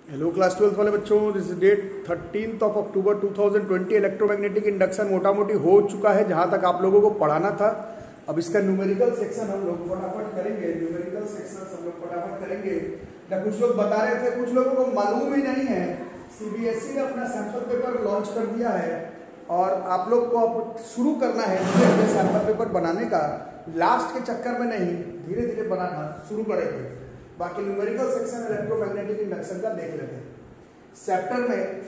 Hello class 12th वाले बच्चों, this is date 13 October 2020। Electromagnetic induction मोटा मोटी हो चुका है जहां तक आप लोगों को पढ़ाना था। अब इसका न्यूमेरिकल सेक्शन हम लोग फटाफट करेंगे। न्यूमेरिकल सेक्शन हम लोग फटाफट करेंगे। या कुछ लोग बता रहे थे, कुछ लोगों को मालूम ही नहीं है। सीबीएसई ने अपना सैंपल पेपर लॉन्च कर दिया है और आप लोग को अब शुरू करना है धीरे सैंपल पेपर बनाने का। लास्ट के चक्कर में नहीं, धीरे धीरे बनाना शुरू करेंगे। बाकी न्यूमेरिकल सेक्शन इलेक्ट्रोमैग्नेटिक इंडक्शन का देख लेते हैं। चैप्टर में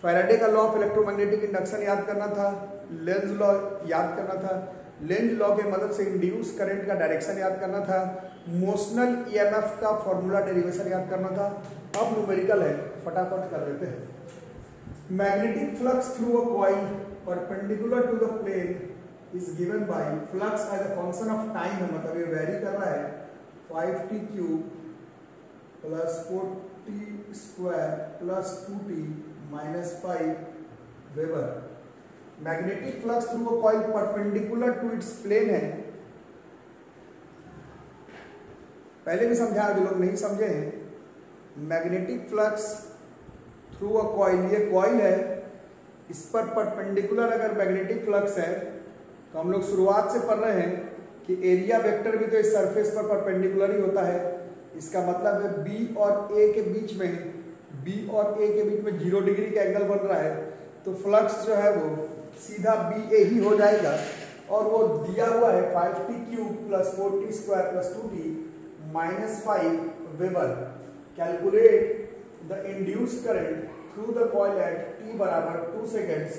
फैराडे का लॉ ऑफ इलेक्ट्रोमैग्नेटिक इंडक्शन याद करना था, लेंज लॉ याद करना था, लेंज लॉ के मदद से इंड्यूस करंट का डायरेक्शन याद करना था, मोशनल ईएमएफ का फॉर्मूला डेरिवेशन याद करना था। अब न्यूमेरिकल है, फटाफट कर लेते हैं। Magnetic flux through a coil perpendicular to the plane is given by flux as a function of time है, मतलब ये वेरी कर रहा है 5t cube plus 4t square plus 2t minus 5 weber. Magnetic flux through a coil perpendicular to its plane है। पहले भी समझा, जो लोग नहीं समझे हैं, magnetic flux through a coil, ये कॉइल है, इस पर परपेंडिकुलर अगर मैग्नेटिक फ्लक्स है तो हम लोग शुरुआत से पढ़ रहे हैं कि एरिया वेक्टर भी तो इस सरफेस पर परपेंडिकुलर ही होता है। इसका मतलब है बी और ए के बीच में, बी और ए के बीच में 0 डिग्री का एंगल बन रहा है, तो फ्लक्स जो है वो सीधा बी ए ही हो जाएगा। और वो दिया हुआ है 5t cube plus 4t square plus 2t minus 5 weber. Calculate the induced current through the coil at t बराबर 2 seconds.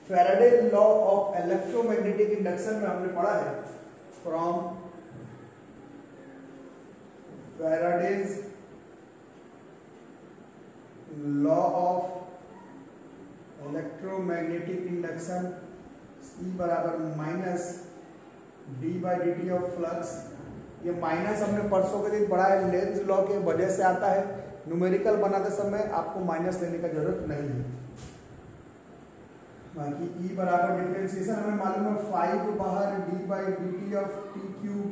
Faraday law of electromagnetic induction में हमने पढ़ा है from Faraday's law of electromagnetic induction, E बराबर minus D by D T of flux. ये minus हमने परसों के दिन पढ़ा है, लेंज लॉ के वजह से आता है। न्यूमेरिकल बनाते समय आपको माइनस लेने का जरूरत नहीं है। बाकी E बराबर डिफरेंशिएशन हमें मालूम है 5 बाहर d by D T of T cube,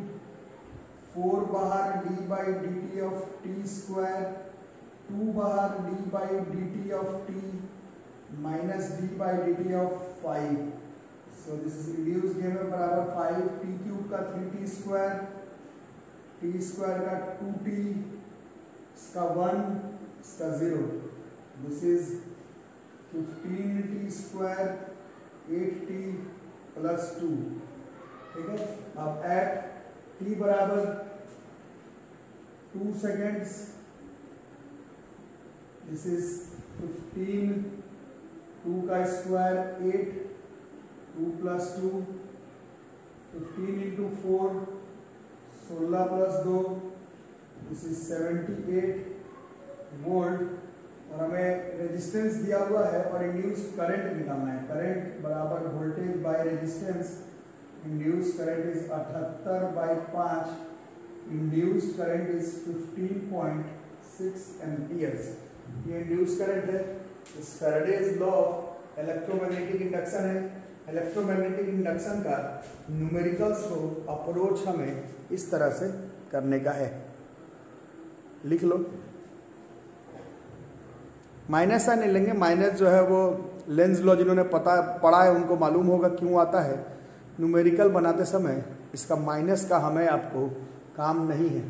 4 बाहर d by D T of T square, 2 बाहर d by D T of T minus d by D T of 5। So this is reduce given बराबर 5 T cube का 3t square, T square का 2t, इसका 1, इसका 0। This is 15t square 8t plus 2। ठीक है, अब eight t बराबर 2 seconds, this is 15, 2 का square 8, 2 plus 2, 15 into 4 16 plus 2, this is 78 volt. और हमें रेजिस्टेंस दिया हुआ है और इंड्यूस करंट निकालना है। करंट बराबर voltage by resistance. Induce current is 78 by 5। Induced current is 15.6 amperes. ये इंड्यूस करंट है। इस Faraday's law of electromagnetic induction है। इलेक्ट्रोमैग्नेटिक इंडक्शन का न्यूमेरिकल्स को अप्रोच हमें इस तरह से करने का है। लिख लो, माइनस साइन नहीं लेंगे। माइनस जो है वो लेंज लॉ जिन्होंने पढ़ा है उनको मालूम होगा क्यों आता है। न्यूमेरिकल बनाते समय इसका माइनस का हमें आपको काम नहीं है।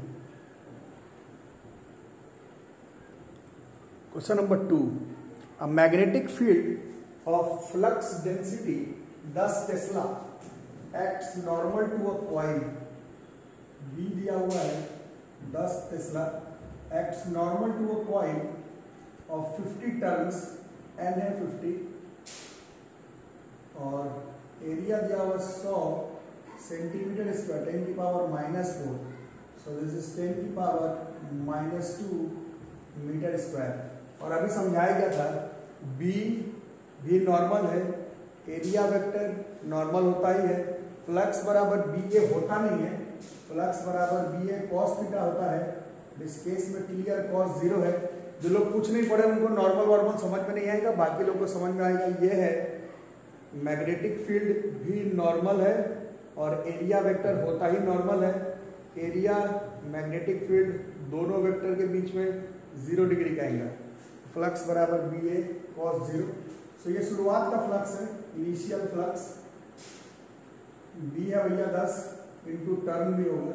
Question number 2, a magnetic field of flux density 10 tesla acts normal to a coil. B दिया हुआ है 10 tesla acts normal to a coil of 50 turns, n है 50, और एरिया दिया हुआ 100 सेंटीमीटर स्क्वायर, 10 की पावर -4। सो दिस इज 10 की power -2 metre square. और अभी समझाया गया था B भी नॉर्मल है, एरिया वेक्टर नॉर्मल होता ही है, फ्लक्स बराबर BA होता नहीं है, फ्लक्स बराबर BA cos थीटा होता है। इस केस में क्लियर cos 0 है। जो लोग कुछ नहीं पढ़े उनको नॉर्मल वॉर्मल समझ में नहीं आएगा, बाकी लोग को समझ में आएगा। ये है मैग्नेटिक फील्ड भी नॉर्मल है और एरिया वेक्टर होता ही नॉर्मल है। एरिया मैग्नेटिक फील्ड दोनों वेक्टर के बीच में 0 डिग्री का एंगल। फ्लक्स बराबर बी ए कॉस 0। सो ये शुरुआत का फ्लक्स है, इनिशियल फ्लक्स। बी है भैया 10 इंटू टर्न भी होगा।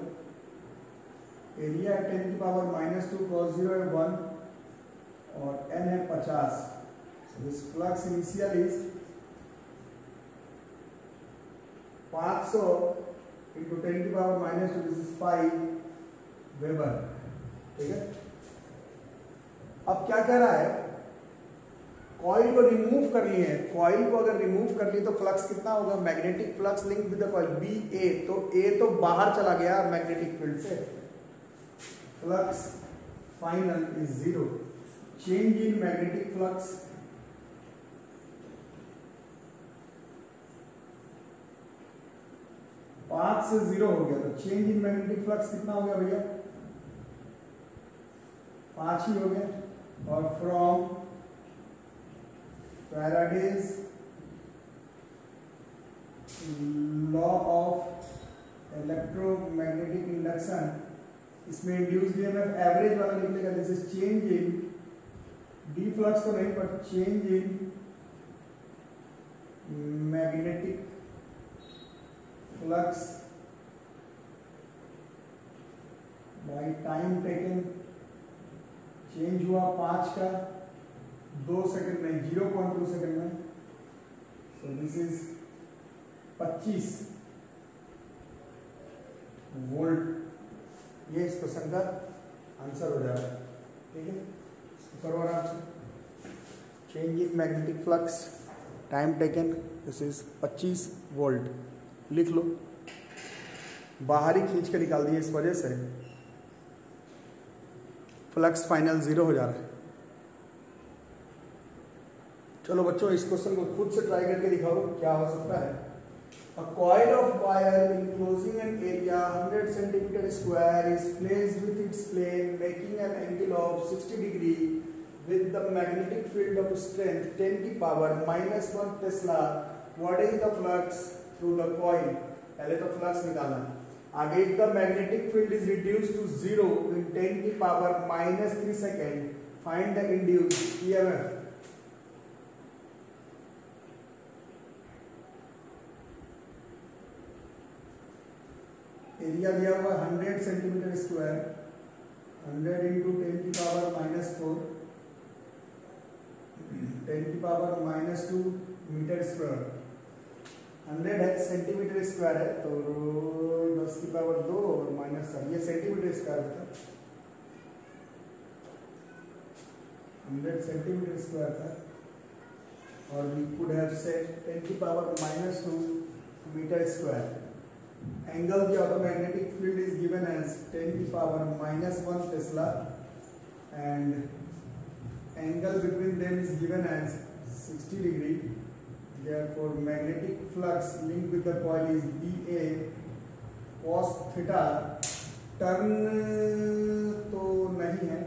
एरिया है 10⁻² cos 0 है 1 और n है 50। So this flux initial is 500 into 10⁻², this is 5 weber. ठीक है, अब क्या कह रहा है, कॉइल को रिमूव कर लिए हैं। कॉइल को अगर रिमूव कर ली तो फ्लक्स कितना होगा, magnetic flux link with the coil B A, तो ए तो बाहर चला गया मैग्नेटिक फील्ड से। Flux final is 0। Change in magnetic flux, पांच से 0 हो गया, तो चेंज इन मैग्नेटिक फ्लक्स कितना हो गया भैया, 5 ही हो गया। और from Faraday's law of electromagnetic induction, इसमें इंड्यूस्ड ईएमएफ एवरेज वाला लिख लेगा। This is change in D flux तो नहीं, पर change in magnetic flux by time taken. Change हुआ 5 का 2 सेकंड में, 0.2 सेकंड में। सो दिस इज 25 वोल्ट। ये इस क्वेश्चन का आंसर हो जाएगा। ठीक है, करो आराम से। Change in magnetic flux time taken, this is 25 volt. लिख लो, बाहर ही खींच के निकाल दिए, इस वजह से फ्लक्स फाइनल 0 हो जा रहा है। चलो बच्चों, इस क्वेश्चन को खुद से ट्राई करके दिखाओ क्या हो सकता है। A coil of wire enclosing an area 100 cm² is placed with its plane making an angle of 60 degree with the magnetic field of strength 10⁻⁻1 Tesla. What is the flux through the coil? पहले तो flux निकालना है। आगे if the magnetic field is reduced to 0 in 10⁻³ second, find the induced EMF. Area दिया हुआ 100 cm², 100 into 10⁻⁻4, 10⁻⁻2 मीटर²। 100 है सेंटीमीटर² है, तो 10⁻² और -7, ये सेंटीमीटर² था। 100 सेंटीमीटर² था, और वी कुड हैव सेड 10⁻⁻2 मीटर²। Angle the automatic field is given as 10⁻⁻1 Tesla, and angle between them is given as 60 degree. Therefore, magnetic flux linked with the coil is BA cos theta. Turn तो नहीं है,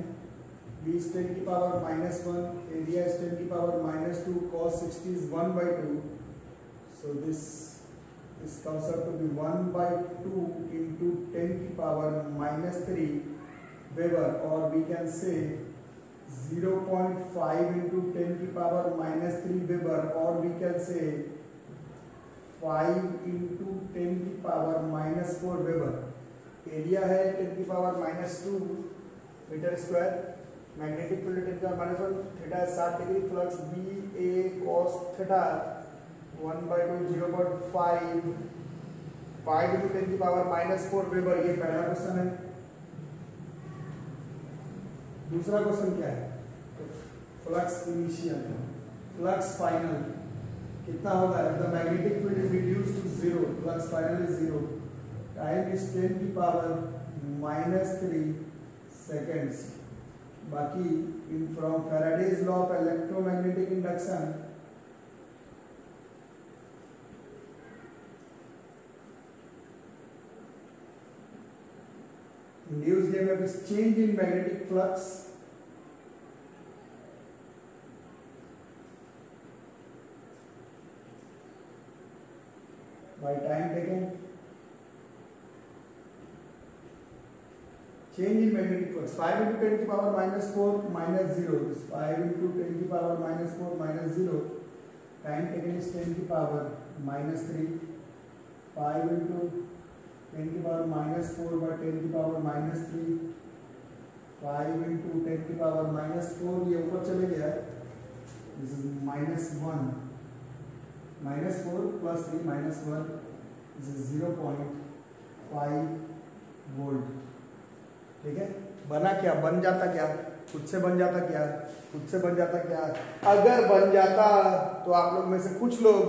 B is 10⁻⁻1, area is 10⁻⁻2, cos 60 is 1/2. So this comes up to be 1/2 into 10⁻⁻3 Weber, or we can say 0.5 into 10⁻⁻3 Weber, or we can say 5 into 10⁻⁻4 Weber. Area है 10⁻⁻2 मीटर², magnetic field 10⁻⁻1, theta 60 degree, flux BA cos theta 1/2 0.5 into 10⁻⁻4 weber. ये पहला question है। दूसरा question क्या है, flux initial, flux final कितना होगा। The magnetic field is reduced to 0, flux final is 0, time is 10⁻⁻3 seconds. बाकी इन from Faraday's law of electromagnetic induction, induced EMF is change in magnetic flux by time taken. Change in magnetic force 5 into 10 की power -4 -0, 5 into 10 की power -4 -0, time taken is 10 की power -3, 5 into 10 की power -4 by 10 की power -3, 5 into 10 की power -4, ये ऊपर चले गया, this is -1, -4 plus 3 -1, this is 0.5 volt. ठीक है, बना क्या, बन जाता क्या, खुद से बन जाता क्या, खुद से बन जाता क्या। अगर बन जाता तो आप लोग में से कुछ लोग,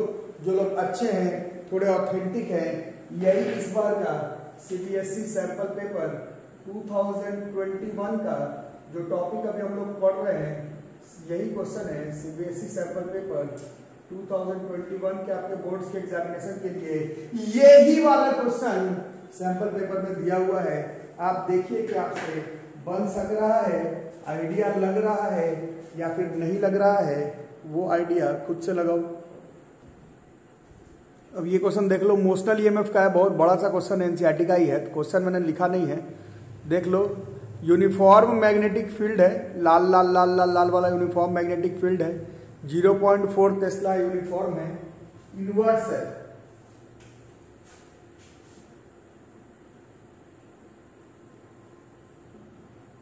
जो लोग अच्छे हैं, थोड़े ऑथेंटिक हैं, यही इस बार का सीबीएसई सैंपल पेपर 2021 का जो टॉपिक अभी हम लोग पढ़ रहे हैं, यही क्वेश्चन है सीबीएसई सैंपल पेपर 2021 के आपके बोर्ड्स के एग्जामिनेशन के लिए। यही वाला क्वेश्चन सैंपल पेपर में दिया हुआ है। आप देखिए कि आपसे बन सक रहा है, आइडिया लग रहा है या फिर नहीं लग रहा है, वो आइडिया खुद से लगाओ। अब ये क्वेश्चन देख लो, मोशनल ईएमएफ का है, बहुत बड़ा सा क्वेश्चन है, एनसीईआरटी का ही है, क्वेश्चन मैंने लिखा नहीं है, देख लो। यूनिफॉर्म मैग्नेटिक फील्ड है, लाल लाल लाल लाल लाल वाला यूनिफॉर्म मैग्नेटिक फील्ड है, 0.4 टेस्ला यूनिफॉर्म है, इनवर्स है।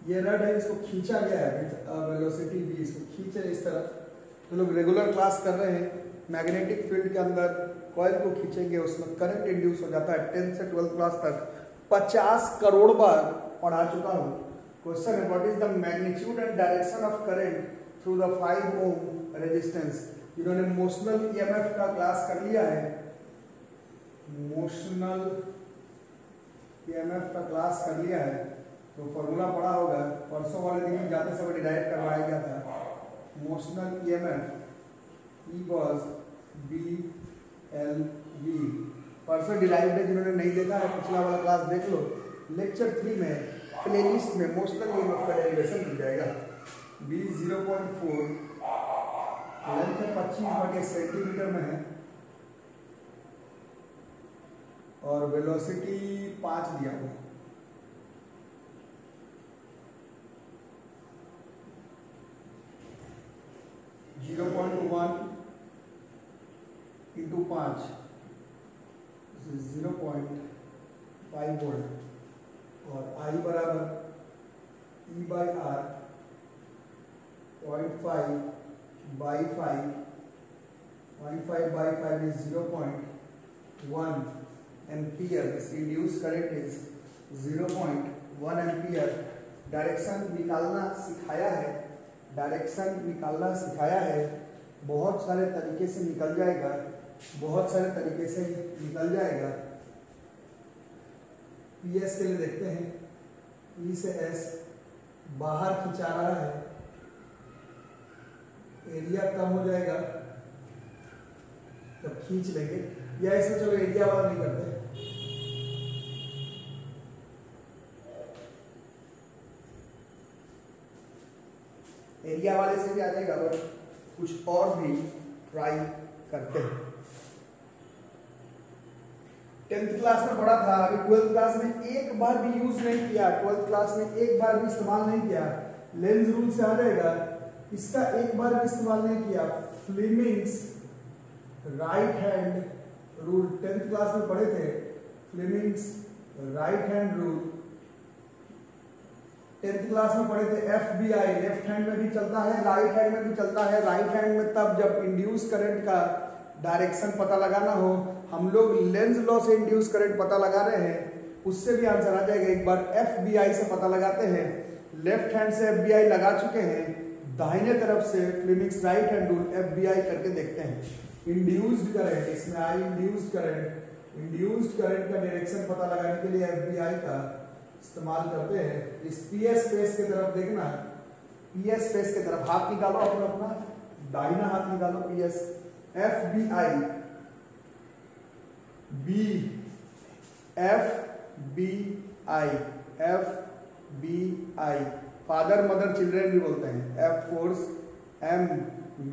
ये रड है, इसको खींचा गया है, वेलोसिटी भी इसको खींचे इस तरफ। तो लोग रेगुलर क्लास कर रहे हैं, मैग्नेटिक फील्ड के अंदर कॉइल को खींचेंगे, उसमें करंट इंड्यूस हो जाता है। 10th से 12th क्लास तक 50 करोड़ बार पढ़ा चुका हूँ। क्वेश्चन है, what is the magnitude and direction of current through the 5 ohm resistance. जिन्होंने मोशनल ईएमएफ का क्लास कर लिया है, मोशनल ईएमएफ का क्लास कर लिया है, तो फॉर्मूला पढ़ा होगा, परसों वाले दिन जाते समय डिराइव करवाया गया था। मोशनल ईएमएफ इक्वल्स BLV, परसों डिराइव है, जिन्होंने नहीं देखा है पिछला वाला क्लास देख लो। लेक्चर 3 में प्लेलिस्ट में मोशनल ईएमएफ का डेरिवेशन मिल जाएगा। B 0.4, लेंथ 25 सेंटीमीटर में है और वेलोसिटी 5 दिया हुआ। जीरो 0.1 इंटू 5 0.5 वोल्ट और I बराबर E by R 0.5 by 5, 0.5 by 5 is 0.1 ampere. This induced current is 0.1 ampere. Direction निकालना सिखाया है, डायरेक्शन निकालना सिखाया है, बहुत सारे तरीके से निकल जाएगा, बहुत सारे तरीके से निकल जाएगा। PS के लिए देखते हैं, E से S बाहर खिंचा रहा है, एरिया कम हो जाएगा तब खींच लेंगे, या इसमें चलो एरिया वाला नहीं करते, एरिया वाले से भी आ जाएगा, बट कुछ और भी ट्राई करते हैं। 10th क्लास में पढ़ा था, अभी 12th क्लास में एक बार भी यूज नहीं किया, 12th क्लास में एक बार भी इस्तेमाल नहीं किया। लेंज रूल से आ जाएगा, इसका एक बार भी इस्तेमाल नहीं किया। Fleming's right hand rule 10th class में पढ़े थे, Fleming's right hand rule 10th class में पढ़े थे। FBI लेफ्ट हैंड में भी चलता है, राइट हैंड में भी चलता है। राइट हैंड में तब जब इंड्यूस करंट का डायरेक्शन पता लगाना हो, हम लोग लेंज लॉ से इंड्यूस करंट पता लगा रहे हैं, उससे भी आंसर आ जाएगा। एक बार FBI से पता लगाते हैं, लेफ्ट हैंड से FBI लगा चुके हैं, दाहिने तरफ से Fleming's right hand rule FBI करके देखते हैं। इंड्यूस्ड करंट, इसमें आई इंड्यूस्ड करंट, इंड्यूस्ड करंट का डायरेक्शन पता लगाने के लिए FBI का इस्तेमाल करते हैं। इस PS फेस की तरफ देखना, PS फेस की तरफ हाथ निकालो, अपना अपना दाहिना हाथ निकालो। PS FBI FBI father mother children भी बोलते हैं। F force, M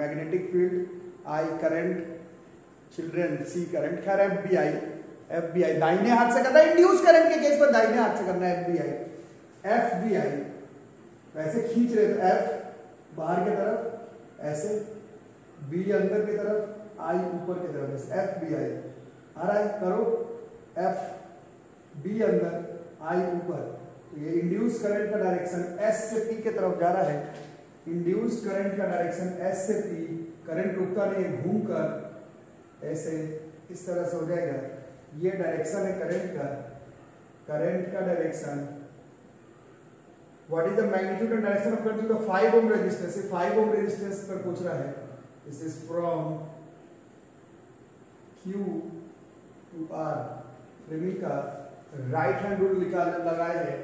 magnetic field, I current, children C current. खैर FBI दाहिने हाथ से करना है, इंड्यूस करंट के केस पर दाहिने हाथ से करना है FBI। एफ बी आई, वैसे खींच रहे तो एफ बाहर की तरफ ऐसे, बी अंदर की तरफ, आई ऊपर की तरफ, एफ बी आई आ रहा है। करो एफ बी अंदर, आई ऊपर, तो ये इंड्यूस करंट का डायरेक्शन एस से पी की तरफ जा रहा है। इंड्यूस करंट का डायरेक्शन एस से पी, करंट रुकता नहीं है, घूमकर ऐसे इस तरह से हो जाएगा। ये डायरेक्शन है करंट का, करंट का direction. What is the magnitude and direction of current to the 5 ohm resistance, 5 ohm resistance पर पूछ रहा है। This is from Q to R। Fleming का राइट हैंड रूल लगाए है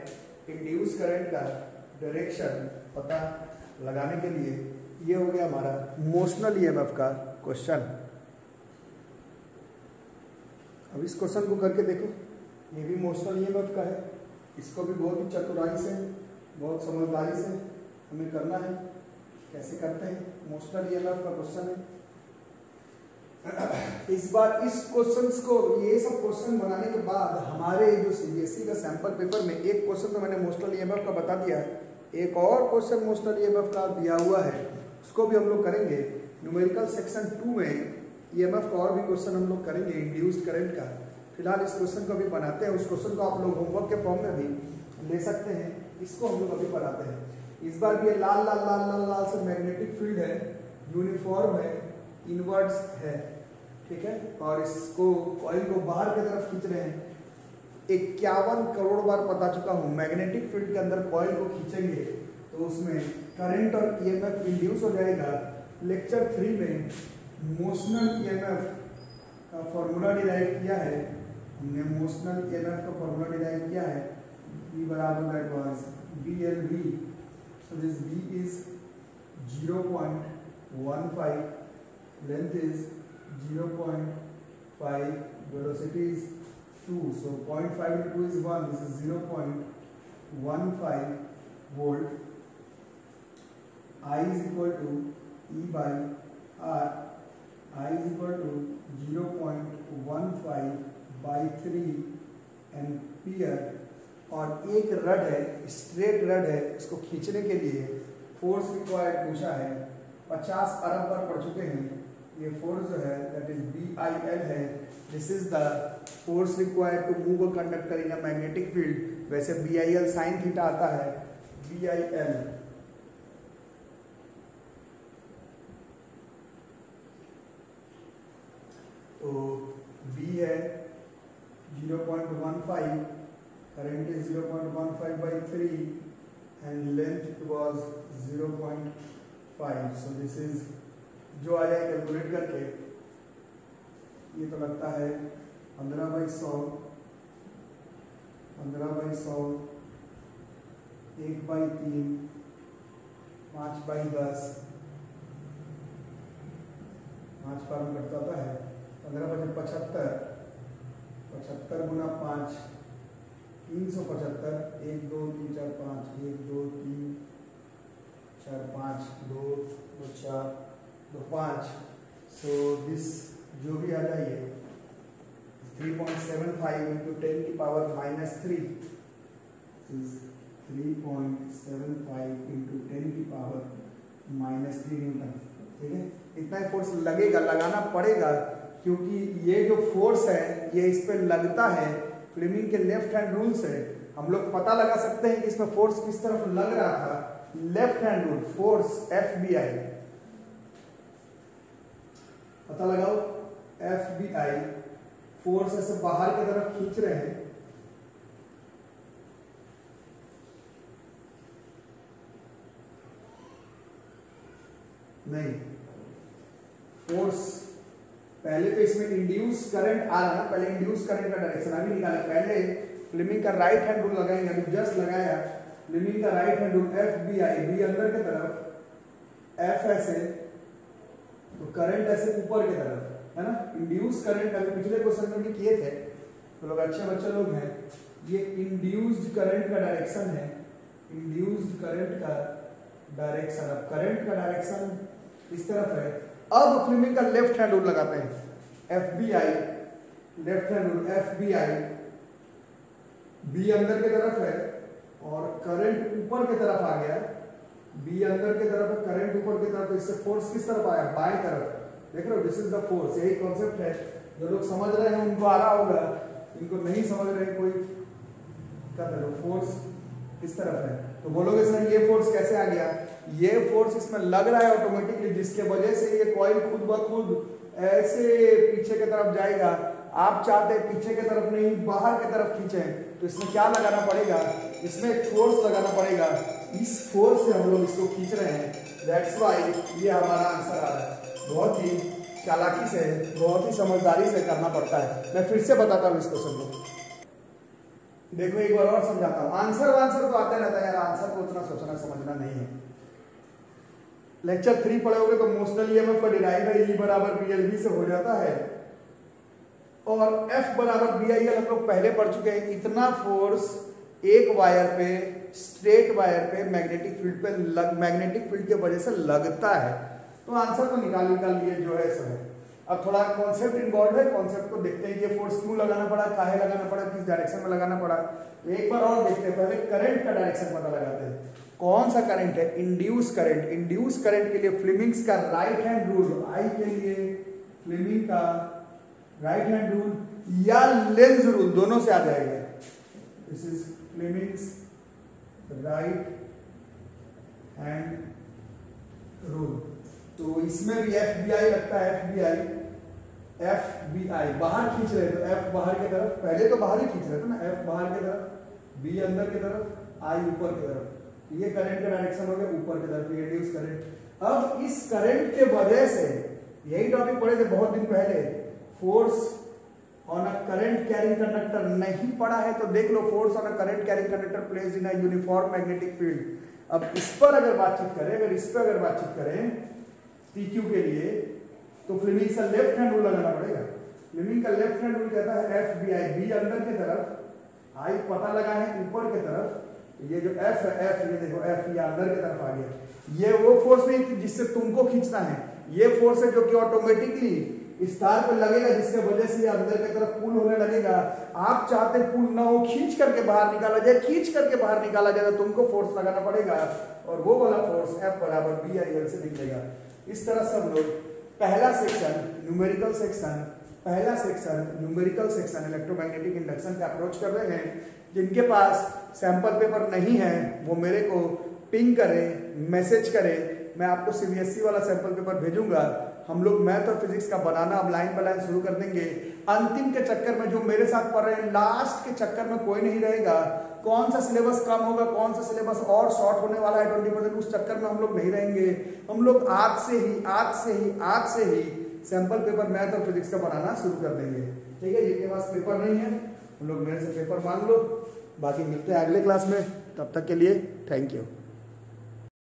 इंड्यूस करंट का डायरेक्शन पता लगाने के लिए। ये हो गया हमारा मोशनल ईएमएफ का क्वेश्चन। अब इस क्वेश्चन को करके देखो, ये भी मोशनल ईएमएफ का है। इसको भी बहुत ही चतुराई से, बहुत समझदारी से हमें करना है। कैसे करते हैं, मोशनल ईएमएफ का क्वेश्चन है। इस बार इस क्वेश्चंस को, ये सब क्वेश्चन बनाने के बाद हमारे जो सीबीएसई का सैंपल पेपर में एक क्वेश्चन तो मैंने मोशनल ईएमएफ का बता दिया है, एक और क्वेश्चन मोशनल ईएमएफ का दिया हुआ है, उसको भी हम लोग करेंगे। न्यूमेरिकल सेक्शन 2 में ईएमएफ का और भी क्वेश्चन हम लोग करेंगे इंड्यूस्ड करंट का। फिलहाल इस क्वेश्चन को भी बनाते हैं। उस क्वेश्चन को आप लोग होमवर्क के फॉर्म में भी ले सकते हैं, इसको हम लोग अभी बनाते हैं। इस बार भी लाल लाल लाल लाल लाल से मैग्नेटिक फील्ड है, यूनिफॉर्म है, इनवर्ट्स है, ठीक है। और इसको कॉइल को बाहर की तरफ खींच रहे हैं। 51 करोड़ बार बता चुका हूं, मैग्नेटिक फील्ड के अंदर कॉइल को खींचेंगे तो उसमें करंट और ईएमएफ इंड्यूस हो जाएगा। लेक्चर 3 में मोशनल ईएमएफ का फॉर्मूला डिराइव किया है हमने। मोशनल ईएमएफ का फॉर्मूला डिराइव किया है, B बराबर that was BLV। So this B is 0.15, length is 0.5, velocity is 2, so 0.5 into 2 is 1, this is 0.15 volt। I is equal to E by R, I is equal to 0.15 by 3 ampere. और एक rod है, straight rod है, इसको खींचने के लिए force required पूछा है। 50 अरब बार पढ़ चुके हैं। ये फोर्स जो है दैट इज BIL है। This is the force required to move a conductor in a magnetic field. वैसे BIL साइन थीटा आता है, BIL। तो B है 0.15, current is 0.15 by 3 and length was 0.5। So this is जो आ जाए कैलकुलेट करके, ये तो लगता है 15/100, 15/100, 1/3, 5/10, 5 बार में कटता है 15/75, 75 गुना 5, 375, 1 2 3 4 5, 1 2 3 4 5, 2 2 4 2 5। सो दिस जो भी आ जाइए 3.75 into 10 की पावर -3 is 3.75 into 10 की पावर -3 न्यूटन। ठीक है, इतना ही फोर्स लगेगा, लगाना पड़ेगा, क्योंकि ये जो फोर्स है ये इस पे लगता है। फ्लेमिंग के लेफ्ट हैंड रूल से हम लोग पता लगा सकते हैं कि इसमें फोर्स किस तरफ लग रहा था। Left hand rule, force FBI पता लगाओ। FBI फोर्स ऐसे बाहर की तरफ खींच रहे हैं, नहीं फोर्स पहले तो इसमें इंड्यूस करंट आ रहा है, पहले इंड्यूस करंट का डायरेक्शन अभी निकाले। पहले फ्लेमिंग का राइट हैंड रूल लगाएंगे, अभी जस्ट लगाया। फ्लेमिंग का right hand rule FBI, B अंदर की तरफ, F ऐसे, तो करंट ऐसे ऊपर की तरफ है ना। इंड्यूस करंट अभी पिछले क्वेश्चन में भी किए थे, तो लोग अच्छे बच्चे लोग हैं। ये इंड्यूस्ड करंट का डायरेक्शन है, इंड्यूस्ड करंट का डायरेक्शन। अब करंट का डायरेक्शन इस तरफ है। अब फ्लेमिंग का लेफ्ट हैंड रूल लगाते हैं, FBI left hand rule, FBI B अंदर की तरफ है, और करंट ऊपर की तरफ आ गया, बी अंदर की तरफ है, करंट ऊपर की तरफ, तो इससे फोर्स किस तरफ आया, बाएं तरफ। देख रहे हो, दिस इज द फोर्स। यही कॉन्सेप्ट है, जो लोग समझ रहे हैं उनको आ रहा होगा, इनको नहीं समझ रहे कोई क्या करो, फोर्स किस तरफ है। तो बोलोगे सर ये फोर्स कैसे आ गया, ये फोर्स इसमें लग रहा है ऑटोमेटिकली, जिसके वजह से ये कॉइल खुद ब खुद ऐसे पीछे की तरफ जाएगा। आप चाहते हैं पीछे की तरफ नहीं, बाहर की तरफ खींचें, तो इसमें क्या लगाना पड़ेगा, इसमें एक फोर्स लगाना पड़ेगा। इस फोर्स से हम लोग इसको खींच रहे हैं, दैट्स व्हाई ये हमारा आंसर आ रहा है। बहुत ही चालाकी से, बहुत ही समझदारी से करना पड़ता है। मैं फिर से बताता हूँ इस क्वेश्चन को, देखो एक बार और समझाता हूँ। आंसर तो आता रहता है यार, आंसर को उतना सोचना समझना नहीं है। लेक्चर 3 पढ़े होगे तो मोशनल ईएमएफ का डिराइव है, E बराबर BLV से हो जाता है, और F बराबर BIL हम लोग पहले पढ़ चुके हैं। इतना फोर्स एक वायर पे, स्ट्रेट वायर पे मैग्नेटिक फील्ड पे मैग्नेटिक फील्ड की वजह से लगता है। तो आंसर तो निकाल लिए जो है सब है। अब थोड़ा कॉन्सेप्ट इन्वॉल्व है, कॉन्सेप्ट को देखते हैं, ये फोर्स क्यों लगाना पड़ा, काहे लगाना पड़ा, किस डायरेक्शन में लगाना पड़ा। तो एक बार और देखते हैं, पहले करंट का डायरेक्शन पता लगाते हैं। कौन सा करंट है, इंड्यूस करंट। इंड्यूस करंट के लिए फ्लेमिंग्स का राइट हैंड रूल, आई के लिए फ्लेमिंग का राइट हैंड रूल या लेंज रूल, दोनों से आ जाएगा। This is Fleming's right hand rule. तो इसमें भी FBI लगता है, FBI बाहर खींच रहे तो F बाहर की तरफ, पहले तो बाहर ही खींच रहे थे ना, F बाहर की तरफ, B अंदर की तरफ, I ऊपर की तरफ। ये करंट का डायरेक्शन हो गया ऊपर की तरफ, इंड्यूस करंट। अब इस करंट के वजह से, यही टॉपिक पढ़े थे बहुत दिन पहले, force on a current carrying conductor नहीं पढ़ा है तो देख लो, force on a current carrying conductor placed in a uniform magnetic field. अब इस पर अगर बातचीत करें, अगर इस पर अगर बातचीत करें PQ के लिए, तो फ्लेमिंग का लेफ्ट हैंड रूल लगाना पड़ेगा। फ्लेमिंग का लेफ्ट हैंड रूल कहता है FBI, B अंदर की तरफ, I पता लगा है ऊपर की तरफ, ये जो F है, F ये देखो F ये अंदर की तरफ आ गया। ये वो फोर्स नहीं थी जिससे तुमको खींचना है, ये फोर्स है जो कि ऑटोमेटिकली इस तार पर लगेगा, जिसके वजह से ये अंदर की तरफ पुल होने लगेगा। आप चाहते पुल ना हो, खींच करके बाहर निकाला जाए, खींच करके बाहर निकाला जाए, तो तुमको फोर्स लगाना पड़ेगा, और वो वाला फोर्स F बराबर BIL से निकलेगा। इस तरह से हम लोग पहला सेक्शन न्यूमेरिकल सेक्शन, पहला section numerical section electromagnetic induction पे अप्रोच कर रहे हैं। जिनके पास सैंपल पेपर नहीं है वो मेरे को पिंग करे, मैसेज करे, मैं आपको CBSE वाला सैंपल पेपर भेजूंगा। हम लोग मैथ और फिजिक्स का बनाना अब लाइन बाय लाइन शुरू कर देंगे। अंतिम के चक्कर में जो मेरे साथ पढ़ रहे हैं, लास्ट के चक्कर में कोई नहीं रहेगा। कौन सा सिलेबस कम होगा, कौन सा सिलेबस और शॉर्ट होने वाला है 20%, उस चक्कर में हम लोग नहीं रहेंगे। हम लोग आज से ही सैंपल पेपर मैथ और फिजिक्स का बनाना शुरू कर देंगे। ठीक है, जिनके पास पेपर नहीं है हम लोग मेरे से पेपर मांग लो। बाकी मिलते हैं अगले क्लास में, तब तक के लिए थैंक यू।